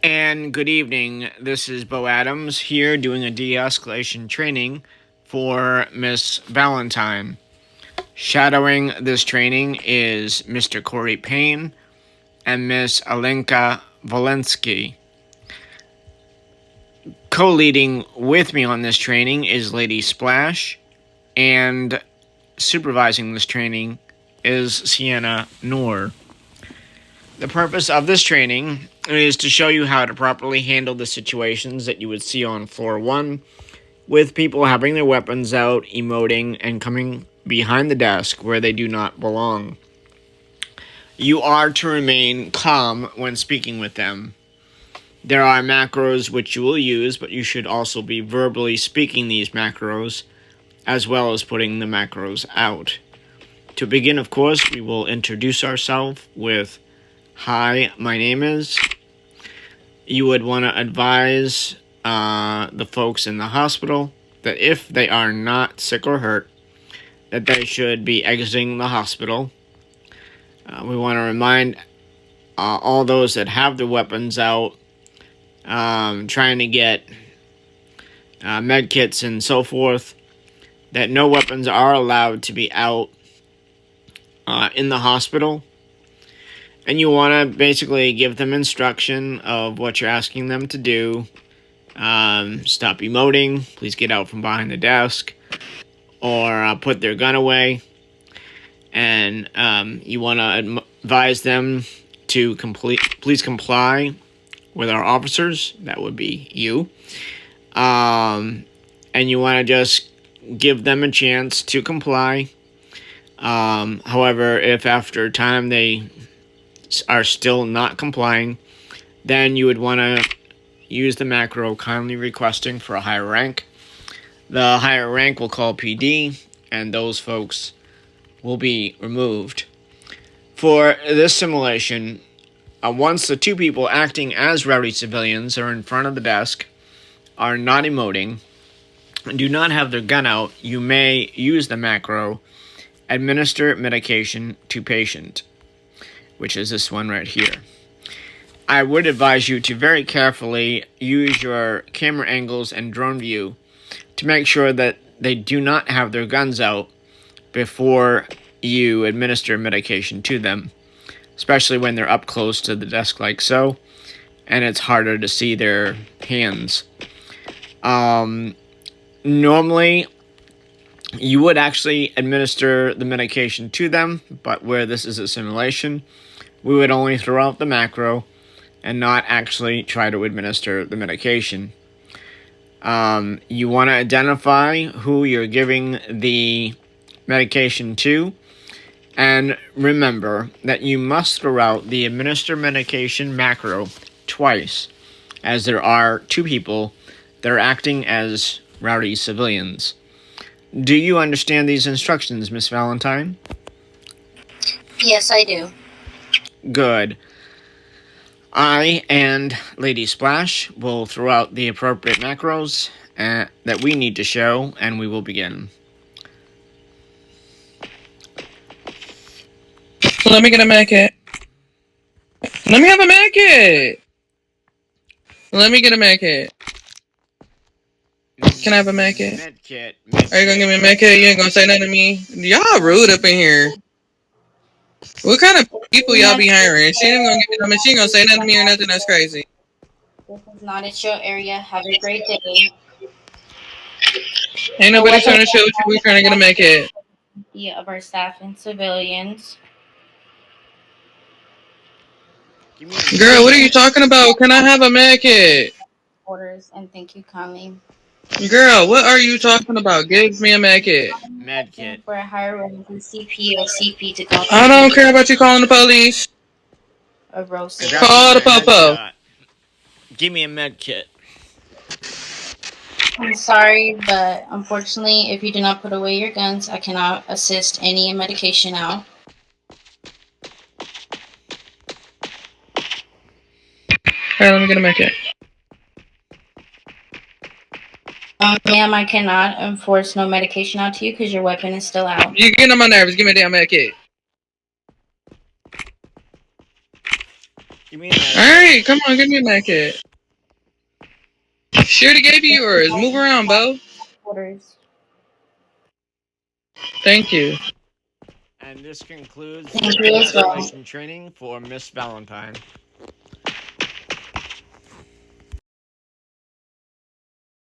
And good evening. This is Bo Adams here doing a de escalation training for Miss Valentine. Shadowing this training is Mr. Corey Payne and Miss Alenka Volensky. Co leading with me on this training is Lady Splash, and supervising this training is Sienna Noor. The purpose of this training is to show you how to properly handle the situations that you would see on floor 1 with people having their weapons out, emoting, and coming behind the desk where they do not belong. You are to remain calm when speaking with them. There are macros which you will use, but you should also be verbally speaking these macros as well as putting the macros out. To begin, of course, we will introduce ourselves with "Hi, my name is." You would want to advise the folks in the hospital that if they are not sick or hurt, that they should be exiting the hospital. We want to remind all those that have their weapons out, trying to get med kits and so forth, that no weapons are allowed to be out in the hospital. And you want to basically give them instruction of what you're asking them to do. Stop emoting. Please get out from behind the desk. Or put their gun away. And you want to advise them to please comply with our officers. That would be you. And you want to just give them a chance to comply. However, if after time they are still not complying, then you would want to use the macro kindly requesting for a higher rank. The higher rank will call PD, and those folks will be removed. For this simulation, once the two people acting as rowdy civilians are in front of the desk, are not emoting, and do not have their gun out, you may use the macro, administer medication to patient, which is this one right here. I would advise you to very carefully use your camera angles and drone view to make sure that they do not have their guns out before you administer medication to them, especially when they're up close to the desk like so, and it's harder to see their hands. Normally, you would actually administer the medication to them, but where this is a simulation, we would only throw out the macro and not actually try to administer the medication. You want to identify who you're giving the medication to, and remember that you must throw out the administer medication macro twice, as there are two people that are acting as rowdy civilians. Do you understand these instructions, Miss Valentine? Yes, I do. Good. I and Lady Splash will throw out the appropriate macros that we need to show, and we will begin. Let me get a med kit. Let me have a med kit. Let me get a med kit. Can I have a med kit? Med kit. Are you gonna give me a med kit? You ain't gonna say nothing to me? Y'all rude up in here. What kind of people y'all be hiring? She ain't gonna give me nothing. She ain't gonna say nothing to me or nothing. That's crazy. This is not a chill area. Have a great day. Ain't nobody trying to show what you. We trying to get a med kit. Of our staff and civilians. Girl, what are you talking about? Can I have a med kit? Orders, and thank you kindly. Girl, what are you talking about? Give me a med kit. Med kit. For a higher rank than CP or CP to go. I don't care about you calling the police. A roast. Call the popo. Give me a med kit. I'm sorry, but unfortunately, if you do not put away your guns, I cannot assist any medication out. Alright, let me get a med kit. Ma'am, I cannot enforce no medication out to you because your weapon is still out. You're getting on my nerves. Give me a damn med kit. Give me a med. Alright, come on, give me a med kit. She already gave you yours. Move around, Bo. Orders. Thank you. And this concludes Thank you as well. isolation training for Miss Valentine.